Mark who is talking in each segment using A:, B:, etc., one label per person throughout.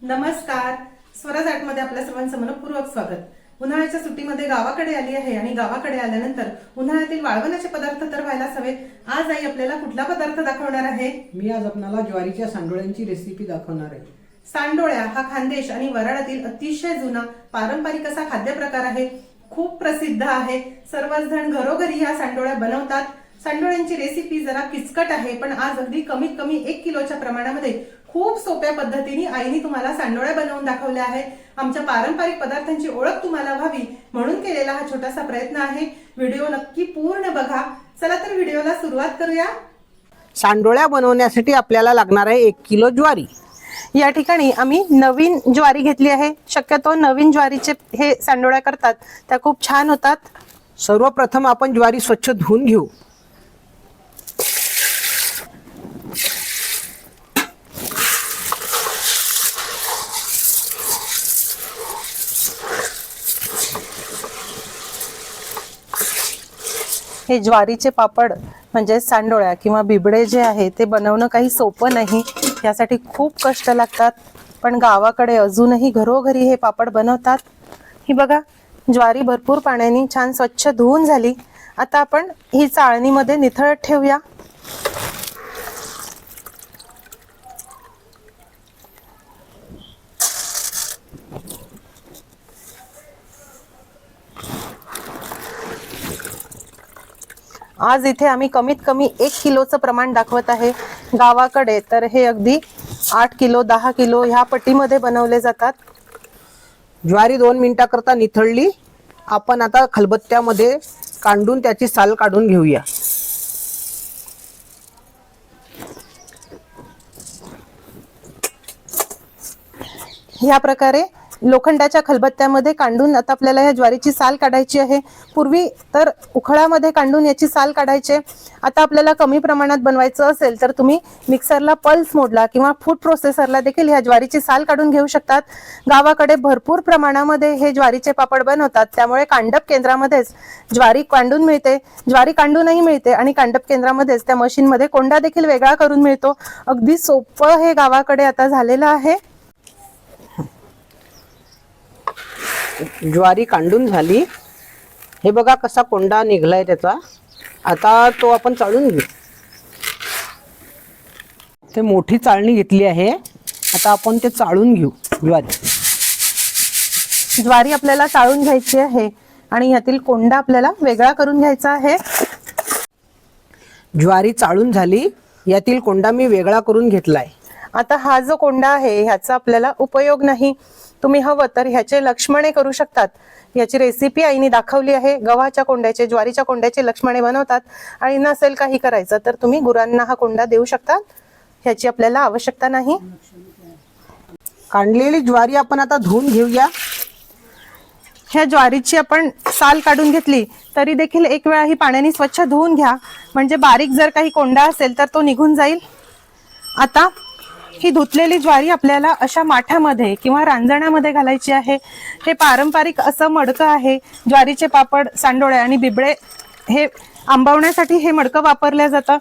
A: नमस्कार. स्वराज आर्टमध्ये आपल्या सर्वांचं मनपूर्वक स्वागत. उन्हाळ्याच्या सुट्टीमध्ये गावाकडे आली आहे आणि गावाकडे आल्यानंतर उन्हाळ्यातील वाळवणाचे पदार्थ तर व्हायलाच हवे. आज आई आपल्याला कुठला पदार्थ दाखवणार आहे?
B: मी आज आपल्याला ज्वारीच्या सांडोळ्यांची रेसिपी दाखवणार आहे.
A: सांडोळ्या हा खानदेश आणि वऱ्हाडातील अतिशय जुना पारंपरिक असा खाद्यप्रकार आहे. खूप प्रसिद्ध आहे. सर्वच जण घरोघरी ह्या सांडोळ्या बनवतात. सांडोळ्यांची रेसिपी जरा किचकट आहे, पण आज अगदी कमीत कमी 1 किलोच्या प्रमाणामध्ये खूप सोप्या पद्धतीने आईने तुम्हाला सांडोळ्या बनवून दाखवल्या आहे. आमच्या पारंपरिक पदार्थांची ओळख तुम्हाला व्हावी म्हणून केलेला हा छोटासा प्रयत्न आहे. व्हिडिओ नक्की पूर्ण बघा. चला तर व्हिडिओला सुरुवात करूया.
B: सांडोळ्या बनवण्यासाठी आपल्याला लागणार आहे 1 किलो ज्वारी.
A: या ठिकाणी आम्ही नवीन ज्वारी घेतली आहे. शक्यतो नवीन ज्वारीचे हे सांडोळ्या करतात त्या खूप छान होतात.
B: सर्वप्रथम आपण ज्वारी स्वच्छ धुवून घेऊ.
A: हे ज्वारीचे पापड म्हणजे सांडोळ्या किंवा बिबडे जे आहे ते बनवणं काही सोपं नाही. यासाठी खूप कष्ट लागतात, पण गावाकडे अजूनही घरोघरी हे पापड बनवतात. ही बघा, ज्वारी भरपूर पाण्याने छान स्वच्छ धुवून झाली. आता आपण ही चाळणीमध्ये निथळत ठेवूया. आज इथे आम्ही कमीत कमी 1 किलोचं प्रमाण दाखवत आहे. गावाकडे तर हे अगदी 8 किलो 10 किलो ह्या पट्टीमध्ये बनवले जातात.
B: ज्वारी 2 मिनिटाकरता निथळली. आपण आता खलबत्त्यामध्ये कांडून त्याची साल काढून घेऊया.
A: ह्या प्रकारे लोखंडाच्या खलबत्त्यामध्ये कांडून आता आपल्याला ह्या ज्वारीची साल काढायची आहे. पूर्वी तर उखळामध्ये कांडून याची साल काढायचे. आता आपल्याला कमी प्रमाणात बनवायचं असेल तर तुम्ही मिक्सरला पल्स मोडला किंवा फूड प्रोसेसरला देखील ह्या ज्वारीची साल काढून घेऊ शकतात. गावाकडे भरपूर प्रमाणामध्ये हे ज्वारीचे पापड बनवतात, त्यामुळे कांडप केंद्रामध्येच ज्वारी कांडून मिळते. ज्वारी कांडूनही मिळते आणि कांडप केंद्रामध्येच त्या मशीनमध्ये कोंडा देखील वेगळा करून मिळतो. अगदी सोपं हे गावाकडे आता झालेलं आहे.
B: ज्वारी कांडून झाली. हे बघा कसा कोंडा निघलाय त्याचा. आता तो आपण चाळून घेऊ. ते मोठी चाळणी घेतली आहे. आता आपण ते चाळून घेऊ.
A: ज्वारी आपल्याला चाळून घ्यायची आहे आणि यातील कोंडा आपल्याला वेगळा करून घ्यायचा आहे.
B: ज्वारी चाळून झाली. यातील कोंडा मी वेगळा करून घेतलाय.
A: आता हा जो कोंडा आहे ह्याचा आपल्याला उपयोग नाही. तुम्ही हवं तर ह्याचे लक्ष्मणे करू शकतात. याची रेसिपी आईने दाखवली आहे. गव्हाच्या कोंड्याचे ज्वारीच्या कोंड्याचे लक्ष्मणे बनवतात. आणि नसेल काही करायचं तर तुम्ही गुरांना हा कोंडा देऊ शकतात. ह्याची आपल्याला आवश्यकता नाही.
B: काढलेली ज्वारी आपण आता धुवून घेऊया.
A: ह्या ज्वारीची आपण साल काढून घेतली तरी देखील एक वेळा ही पाण्याने स्वच्छ धुवून घ्या, म्हणजे बारीक जर काही कोंडा असेल तर तो निघून जाईल. आता ही धुतलेली ज्वारी आपल्याला अशा माठामध्ये किंवा रांजणामध्ये घालायची आहे. हे पारंपरिक असं मडकं आहे. ज्वारीचे पापड, सांडोळ्या आणि बिबळे हे आंबवण्यासाठी हे मडकं वापरलं जातं.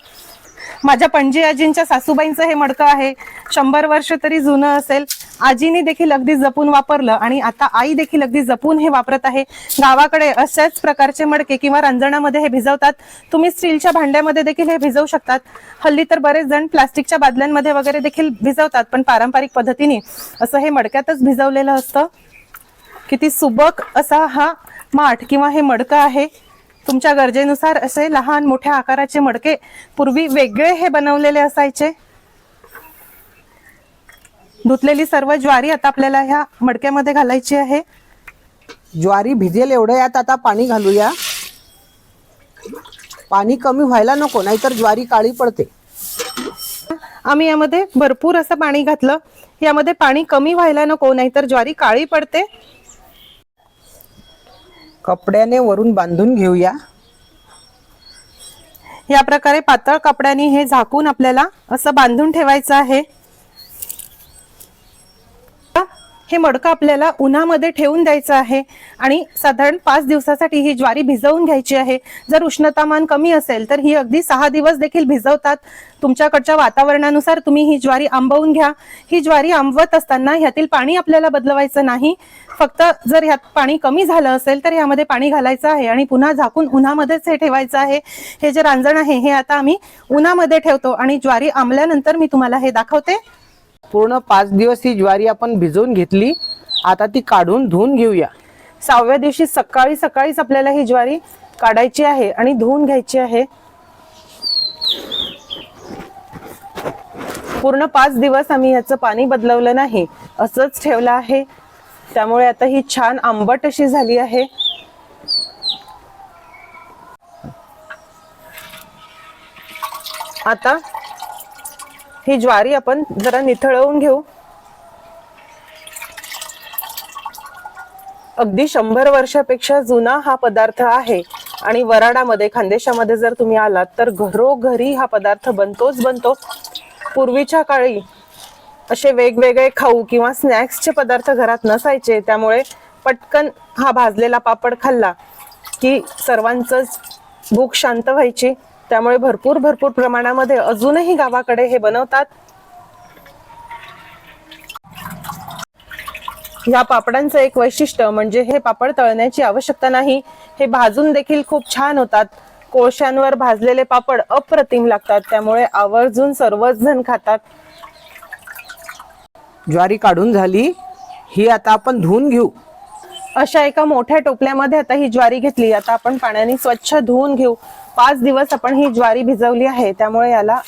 A: माझ्या पणजी आजींच्या सासूबाईंचं हे मडकं आहे. 100 वर्ष तरी जुनं असेल. आजीने देखील अगदी जपून वापरलं आणि आता आई देखील अगदी जपून हे वापरत आहे. गावाकडे अशाच प्रकारचे मडके किंवा रांजणामध्ये हे भिजवतात. तुम्ही स्टीलच्या भांड्यामध्ये देखील हे भिजवू शकतात. हल्ली तर बरेच जण प्लास्टिकच्या बादल्यांमध्ये वगैरे देखील भिजवतात, पण पारंपरिक पद्धतीने असं हे मडक्यातच भिजवलेलं असतं. किती सुबक असा हा माठ किंवा हे मडकं आहे. तुमच्या गरजेनुसार असे लहान मोठ्या आकाराचे मडके पूर्वी वेगळे हे बनवलेले असायचे. धुतलेली सर्व ज्वारी आता आपल्याला ह्या मडक्यामध्ये घालायची आहे.
B: ज्वारी भिजेल एवढं यात आता पाणी घालूया. पाणी कमी व्हायला नको, नाहीतर ज्वारी काळी पडते.
A: आम्ही यामध्ये भरपूर असं पाणी घातलं. यामध्ये पाणी कमी व्हायला नको, नाहीतर ज्वारी काळी पडते.
B: कपड्याने वरून बांधून घेऊया.
A: या प्रकारे पातळ कपड्याने हे झाकून आपल्याला असं बांधून ठेवायचं आहे. हे मडकं आपल्याला उन्हामध्ये ठेवून द्यायचं आहे आणि साधारण 5 दिवसासाठी ही ज्वारी भिजवून घ्यायची आहे. जर उष्णतामान कमी असेल तर ही अगदी 6 दिवस देखील भिजवतात. तुमच्याकडच्या वातावरणानुसार तुम्ही ही ज्वारी आंबवून घ्या. ही ज्वारी आंबवत असताना ह्यातील पाणी आपल्याला बदलवायचं नाही. फक्त जर ह्यात पाणी कमी झालं असेल तर ह्यामध्ये पाणी घालायचं आहे आणि पुन्हा झाकून उन्हामध्येच हे ठेवायचं आहे. हे जे रांजण आहे हे आता आम्ही उन्हामध्ये ठेवतो आणि ज्वारी आंबल्यानंतर मी तुम्हाला हे दाखवते.
B: पूर्ण 5 दिवस ही ज्वारी आपण भिजवून घेतली. आता ती काढून धुवून घेऊया.
A: 6व्या दिवशी सकाळीच आपल्याला ही ज्वारी काढायची आहे आणि धुवून घ्यायची आहे. पूर्ण 5 दिवस आम्ही याचं पाणी बदलवलं नाही, असंच ठेवलं आहे. त्यामुळे आता ही छान आंबट अशी झाली आहे. आता ही ज्वारी आपण जरा निथळवून घेऊ. अगदी 100 वर्षापेक्षा जुना हा पदार्थ आहे आणि वराडामध्ये खानदेशामध्ये जर तुम्ही आलात तर घरोघरी हा पदार्थ बनतो. पूर्वीच्या काळी असे वेगवेगळे खाऊ किंवा स्नॅक्सचे पदार्थ घरात नसायचे, त्यामुळे पटकन हा भाजलेला पापड खाल्ला की सर्वांचंच भूक शांत व्हायची. त्यामुळे भरपूर प्रमाणामध्ये अजूनही गावाकडे हे बनवतात. या पापडांचं एक वैशिष्ट्य म्हणजे हे पापड तळण्याची आवश्यकता नाही. हे भाजून देखील खूप छान होतात. कोळशांवर भाजलेले पापड अप्रतिम लागतात, त्यामुळे आवर्जून सर्वच जण खातात.
B: ज्वारी काढून झाली, ही आता आपण धुवून घेऊ.
A: अशा एका मोठ्या टोपल्यामध्ये आता ही ज्वारी घेतली. आता आपण पाण्याने स्वच्छ धुवून घेऊ. 5 दिवस आपण ही ज्वारी भिजवली आहे, त्यामुळे याला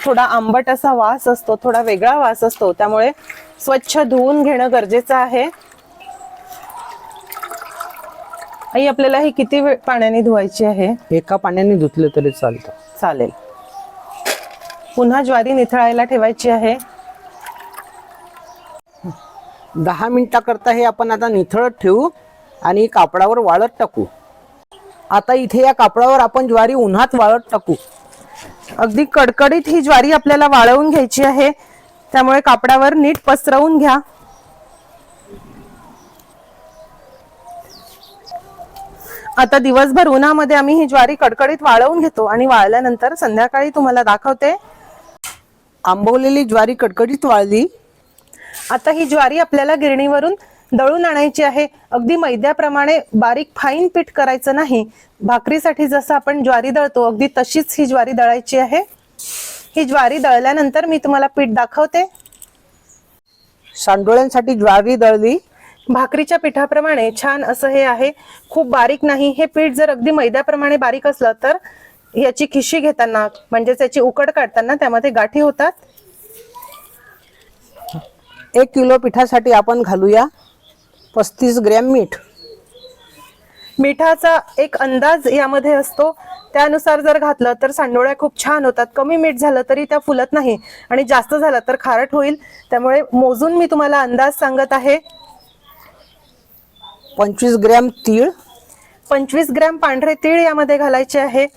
A: थोडा आंबट असा वास असतो, थोडा वेगळा वास असतो. त्यामुळे स्वच्छ धुवून घेणं गरजेचं आहे. आई, आपल्याला ही किती वेळ पाण्याने धुवायची आहे?
B: एका पाण्याने धुतलं तरी चालतं.
A: चालेल. पुन्हा ज्वारी निथळायला ठेवायची आहे.
B: 10 मिनिटाकरता हे आपण आता निथळत ठेवू आणि कापडावर वाळत टाकू. आता इथे या कापडावर आपण ज्वारी उन्हात वाळत टाकू.
A: अगदी कडकडीत ही ज्वारी आपल्याला वाळवून घ्यायची आहे, त्यामुळे कापडावर नीट पसरवून घ्या. आता दिवसभर उन्हामध्ये आम्ही ही ज्वारी कडकडीत वाळवून घेतो आणि वाळल्यानंतर संध्याकाळी तुम्हाला दाखवते.
B: आंबवलेली ज्वारी कडकडीत वाळली.
A: आता ही ज्वारी आपल्याला गिरणीवरून दळून आणायची आहे. अगदी मैद्याप्रमाणे बारीक फाईन पीठ करायचं नाही. भाकरीसाठी जसं आपण ज्वारी दळतो अगदी तशीच ही ज्वारी दळायची आहे. ही ज्वारी दळल्यानंतर मी तुम्हाला पीठ दाखवते.
B: सांडोळ्यांसाठी ज्वारी दळली.
A: भाकरीच्या पिठाप्रमाणे छान असं हे आहे, खूप बारीक नाही. हे पीठ जर अगदी मैद्याप्रमाणे बारीक असलं तर याची खिशी घेताना म्हणजेच याची उकड काढताना त्यामध्ये गाठी होतात.
B: 1 किलो पिठासाठी आपण घालूया 35 ग्रॅम मीठ.
A: मिठाचा एक अंदाज यामध्ये असतो, त्यानुसार जर घातलं तर सांडोळ्या खूप छान होतात. कमी मीठ झालं तरी त्या फुलत नाही आणि जास्त झालं तर खारट होईल. त्यामुळे मोजून मी तुम्हाला अंदाज सांगत आहे.
B: 25 ग्रॅम तीळ.
A: 25 ग्रॅम पांढरे तीळ यामध्ये घालायचे आहे.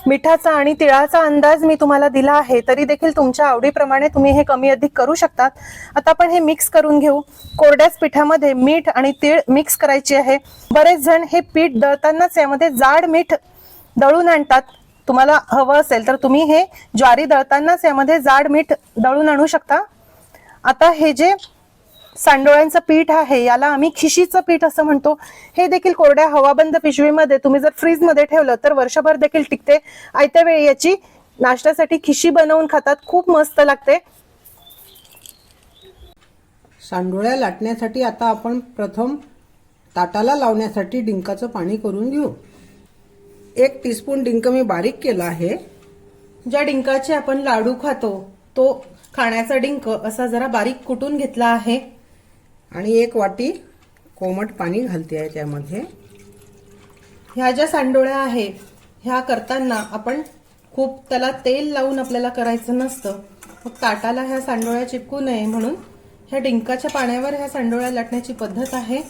A: मिठाचा आणि तिळाचा अंदाज मी तुम्हाला दिला आहे, तरी देखील तुमच्या आवडीप्रमाणे तुम्ही हे कमी अधिक करू शकतात. आता आपण हे मिक्स करून घेऊ. कोरड्याच पिठामध्ये मीठ आणि तीळ मिक्स करायचे आहे. बरेच जण हे पीठ दळतानाच यामध्ये जाड मीठ दळून आणतात. तुम्हाला हवं असेल तर तुम्ही हे ज्वारी दळतानाच यामध्ये जाड मीठ दळून आणू शकता. आता हे जे सांडोळ्यांचं पीठ आहे याला आम्ही खिशीचं पीठ असं म्हणतो. हे देखील कोरड्या हवाबंद पिशवीमध्ये तुम्ही जर फ्रीज मध्ये ठेवलं तर वर्षभर देखील टिकते. आयत्या वेळी याची नाश्त्यासाठी खिशी बनवून खातात, खूप मस्त लागते.
B: सांडोळ्या लाटण्यासाठी आता आपण प्रथम ताटाला लावण्यासाठी डिंकाचं पाणी करून घेऊ. 1 टीस्पून डिंक मी बारीक केला आहे.
A: ज्या डिंकाचे आपण लाडू खातो तो खाण्याचा डिंक असा जरा बारीक कुटून घेतला आहे.
B: आणि 1 वाटी कोमट पाणी घालते आहे त्यामध्ये.
A: ह्या ज्या सांडोळ्या आहे ह्या करताना आपण खूप त्याला तेल लावून आपल्याला करायचं नसतं. मग ताटाला ह्या सांडोळ्या चिपकू नये म्हणून ह्या डिंकाच्या पाण्यावर ह्या सांडोळ्या लाटण्याची पद्धत आहे.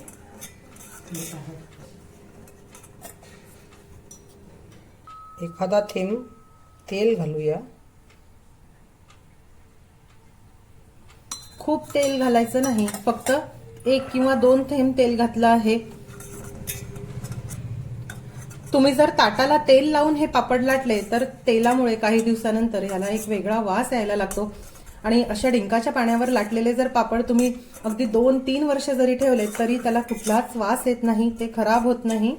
B: एखादा थेंब तेल घालूया.
A: खूप तेल घालायचं नाही, फक्त 1 किंवा 2 थेंब तेल घातलं आहे. तुम्ही जर ताटाला तेल लावून हे पापड लाटले तर तेलामुळे काही दिवसानंतर याला एक वेगळा वास यायला लागतो. आणि अशा डिंकाच्या पाण्यावर लाटलेले जर पापड तुम्ही अगदी 2-3 वर्ष जरी ठेवले तरी त्याला कुठलाच वास येत नाही, ते खराब होत नाही.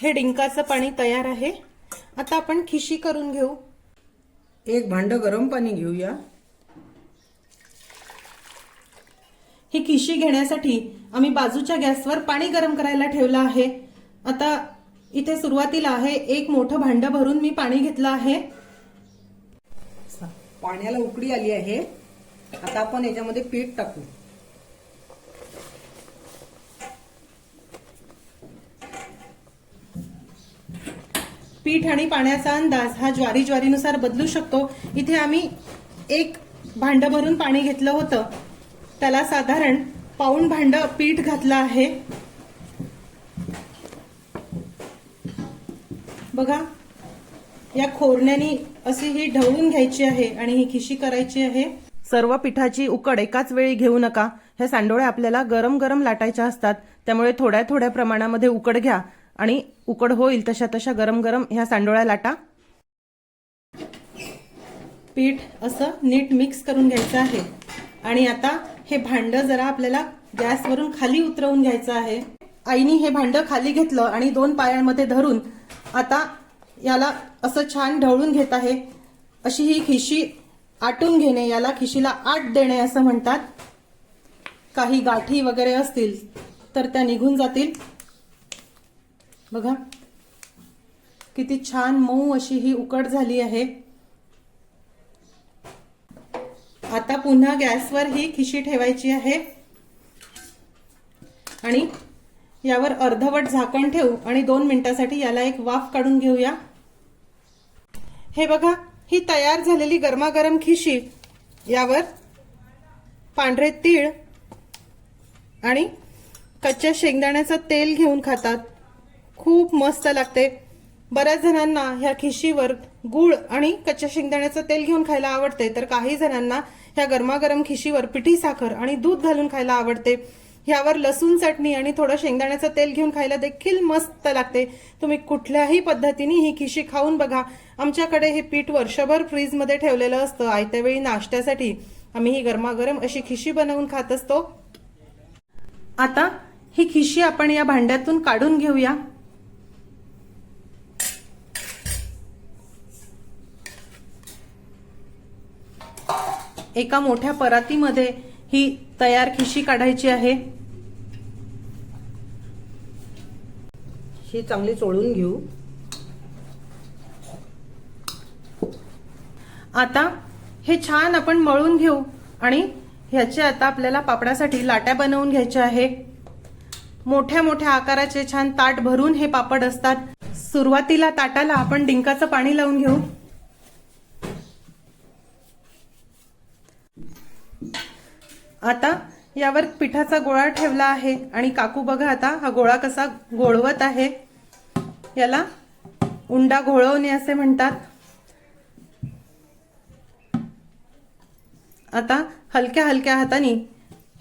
A: हे डिंकाचं पाणी तयार आहे. आता आपण खिशी करून घेऊ.
B: एक भांड गरम पाणी घेऊया.
A: ही खिशी घेण्यासाठी आम्ही बाजूच्या गॅसवर पाणी गरम करायला ठेवलं आहे. आता इथे सुरुवातीला आहे एक मोठं भांड भरून मी पाणी घेतलं आहे.
B: पाण्याला उकळी आली आहे. आता आपण याच्यामध्ये पीठ टाकू.
A: पीठ आणि पाण्याचा अंदाज हा ज्वारीनुसार बदलू शकतो. इथे आम्ही एक भांड भरून पाणी घेतलं होतं, त्याला साधारण पाऊण भांड पीठ घातलं आहे. बघा, या खोरण्यानी अशी ही ढवळून घ्यायची आहे आणि ही खिशी करायची आहे. सर्व पिठाची उकड एकाच वेळी घेऊ नका. ह्या सांडोळ्या आपल्याला गरम गरम लाटायच्या असतात, त्यामुळे थोड्या थोड्या प्रमाणामध्ये उकड घ्या आणि उकड होईल तशा तशा गरम गरम ह्या सांडोळ्या लाटा. पीठ असं नीट मिक्स करून घ्यायचं आहे. आणि आता हे भांड जरा आपल्याला गॅसवरून खाली उतरवून घ्यायचं आहे. आईनी हे भांड खाली घेतलं आणि 2 पायांमध्ये धरून आता याला असं छान ढवळून घेत आहे. अशी ही खिशी आटून घेणे, याला खिशीला आट देणे असं म्हणतात. काही गाठी वगैरे असतील तर त्या निघून जातील. बघा किती छान मऊ अशी ही उकड झाली आहे. आता पुन्हा गॅसवर ही खिशी ठेवायची आहे आणि यावर अर्धवट झाकण ठेवू आणि 2 मिनिटांसाठी याला एक वाफ काढून घेऊया. हे बघा, ही तयार झालेली गरमागरम खिशी, यावर पांढरे तीळ आणि कच्च्या शेंगदाण्याचं तेल घेऊन खातात. खूप मस्त लागते. बऱ्याच जणांना ह्या खिशीवर गूळ आणि कच्च्या शेंगदाण्याचं तेल घेऊन खायला आवडते, तर काही जणांना ह्या गरमागरम खिशीवर पिठी साखर आणि दूध घालून खायला आवडते. ह्यावर लसूण चटणी आणि थोडं शेंगदाण्याचं तेल घेऊन खायला देखील मस्त लागते. तुम्ही कुठल्याही पद्धतीने ही खिशी खाऊन बघा. आमच्याकडे हे पीठ वर्षभर फ्रीजमध्ये ठेवलेलं असतं. आयत्या वेळी नाश्त्यासाठी आम्ही ही गरमागरम अशी खिशी बनवून खात असतो. आता ही खिशी आपण या भांड्यातून काढून घेऊया. एका मोठ्या परातीमध्ये ही तयार खिशी काढायची आहे.
B: ही चांगली चोळून घेऊ.
A: आता हे छान आपण मळून घेऊ आणि ह्याचे आता आपल्याला पापडासाठी लाट्या बनवून घ्यायच्या आहे. मोठ्या मोठ्या आकाराचे छान ताट भरून हे पापड असतात. सुरुवातीला ताटाला आपण डिंकाचं पाणी लावून घेऊ. आता यावर पिठाचा गोळा ठेवला आहे आणि काकू बघा आता हा गोळा कसा गोळवत आहे. याला उंडा घोळवणे असे म्हणतात. आता हलक्या हलक्या हाताने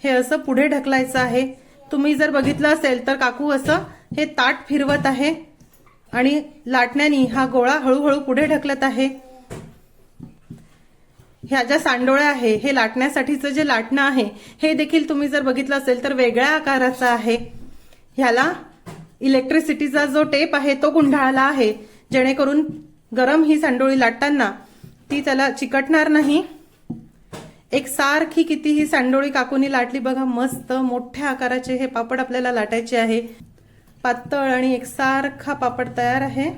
A: हे असं पुढे ढकलायचं आहे. तुम्ही जर बघितलं असेल तर काकू असं हे ताट फिरवत आहे आणि लाटण्याने हा गोळा हळूहळू पुढे ढकलत आहे. ह्या ज्या सांडोळ्या आहे, हे लाटण्यासाठीचं जे लाटणं आहे हे देखील तुम्ही जर बघितलं असेल तर वेगळ्या आकाराचा आहे. ह्याला इलेक्ट्रिसिटीचा जो टेप आहे तो गुंडाळला आहे, जेणेकरून गरम ही सांडोळी लाटताना ती त्याला चिकटणार नाही. एक सारखी कितीही सांडोळी काकूनी लाटली बघा. मस्त मोठ्या आकाराचे हे पापड आपल्याला लाटायचे आहे. पातळ आणि एकसारखा पापड तयार आहे.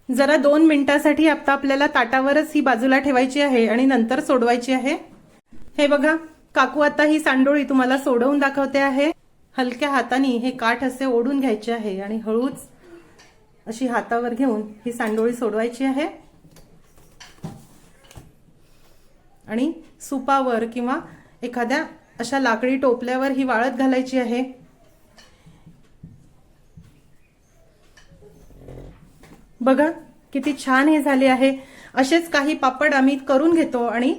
A: जरा 2 मिनिटांसाठी आता आपल्याला ताटावरच ही बाजूला ठेवायची आहे आणि नंतर सोडवायची आहे. हे बघा, काकू आता ही सांडोळी तुम्हाला सोडवून दाखवते आहे. हलक्या हाताने हे काठ असे ओढून घ्यायचे आहे आणि हळूच अशी हातावर घेऊन ही सांडोळी सोडवायची आहे आणि सुपावर किंवा एखाद्या अशा लाकडी टोपल्यावर ही वाळत घालायची आहे. बघा किती छान हे झाले आहे. असेच काही पापड आम्ही करून घेतो आणि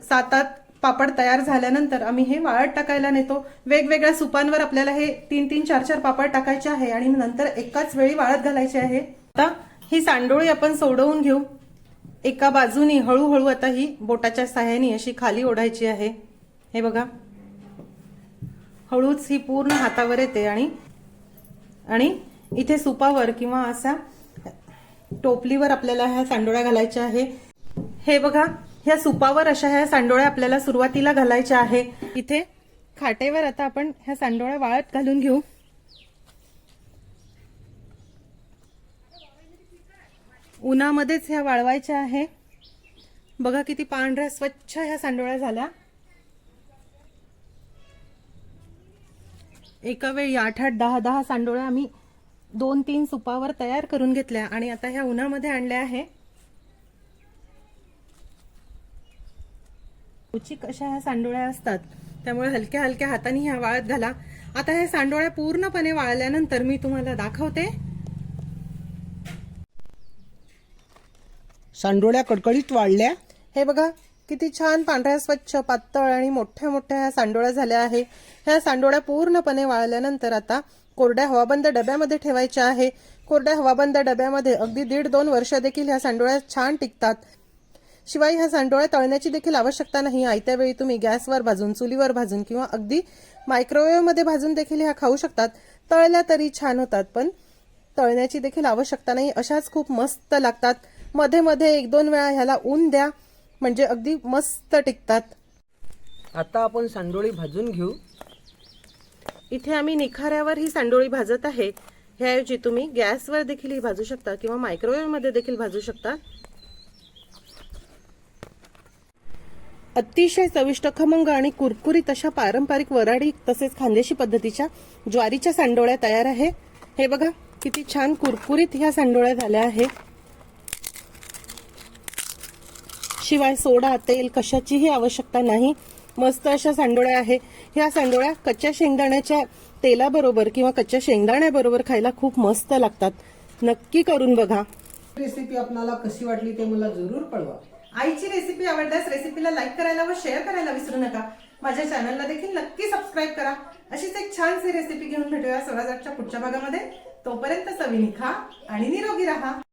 A: 7-8 पापड तयार झाल्यानंतर आम्ही हे वाळत टाकायला नेतो. वेगवेगळ्या सुपांवर आपल्याला हे 3-3, 4-4 पापड टाकायचे आहे आणि नंतर एकाच वेळी वाळत घालायचे आहे. आता ही सांडोळी आपण सोडवून घेऊ. एका बाजूनी हळूहळू आता ही बोटाच्या साहाय्याने अशी खाली ओढायची आहे. हे बघा, हळूच ही पूर्ण हातावर येते आणि इथे सुपावर किंवा असा टोपलीवर आपल्याला ह्या सांडोळ्या घालायच्या आहे. हे बघा, ह्या सुपावर अशा ह्या सांडोळ्या आपल्याला सुरुवातीला घालायच्या आहे. इथे खाटेवर आता आपण ह्या सांडोळ्या वाळत घालून घेऊ. उन्हामध्येच ह्या वाळवायच्या आहे. बघा किती पांढऱ्या स्वच्छ ह्या सांडोळ्या झाल्या. एका वेळी 8-8, 10-10 सांडोळ्या आम्ही 2-3 सुपावर तयार करून घेतल्या आणि आता ह्या उन्हामध्ये आणल्या आहे. उचिक अशा ह्या सांडोळ्या असतात, त्यामुळे हलक्या हलक्या हाताने ह्या वाळत घाला. आता ह्या सांडोळ्या पूर्णपणे वाळल्यानंतर मी तुम्हाला दाखवते.
B: सांडोळ्या कडकडीत वाळल्या.
A: हे बघा किती छान पांढऱ्या स्वच्छ पातळ आणि मोठ्या मोठ्या ह्या सांडोळ्या झाल्या आहे. ह्या सांडोळ्या पूर्णपणे वाळल्यानंतर आता कोरड्या हवाबंद डब्यामध्ये ठेवायच्या आहे. कोरड्या हवाबंद डब्यामध्ये अगदी 1.5-2 वर्ष देखील ह्या सांडोळ्या छान टिकतात. शिवाय ह्या सांडोळ्या तळण्याची देखील आवश्यकता नाही. आयत्या वेळी तुम्ही गॅसवर भाजून, चुलीवर भाजून किंवा अगदी मायक्रोवेव्ह मध्ये भाजून देखील ह्या खाऊ शकतात. तळल्या तरी छान होतात, पण तळण्याची देखील आवश्यकता नाही. अशाच खूप मस्त लागतात. मध्ये मध्ये 1-2 वेळा ह्याला ऊन द्या, म्हणजे अगदी मस्त टिकतात.
B: आता आपण सांडोळी भाजून घेऊ.
A: इथे आम्ही निखाऱ्यावर ही सांडोळी भाजत आहे. ह्याऐवजी तुम्ही गॅसवर देखील ही भाजू शकता किंवा मायक्रोवेव्ह मध्ये देखील भाजू शकता. अतिशय चविष्ट, खमंग आणि कुरकुरीत अशा पारंपरिक वऱ्हाडी तसेच खानदेशी पद्धतीच्या ज्वारीच्या सांडोळ्या तयार आहे. हे बघा किती छान कुरकुरीत ह्या सांडोळ्या झाल्या आहे. शिवाय सोडा, तेल कशाचीही आवश्यकता नाही. मस्त अशा सांडोळ्या आहे. ह्या सांडोळ्या कच्च्या शेंगदाण्याच्या तेलाबरोबर किंवा कच्च्या शेंगदाण्याबरोबर खायला खूप मस्त लागतात. नक्की करून बघा.
B: रेसिपी आपणाला कशी वाटली ते मला जरूर कळवा.
A: आईची रेसिपी आवडल्यास रेसिपीला लाईक करायला व शेअर करायला विसरू नका. माझ्या चॅनलला देखील नक्की सबस्क्राईब करा. अशीच एक छानशी रेसिपी घेऊन भेटूया स्वराजच्या पुढच्या भागामध्ये. तोपर्यंत चवीने खा आणि निरोगी राहा.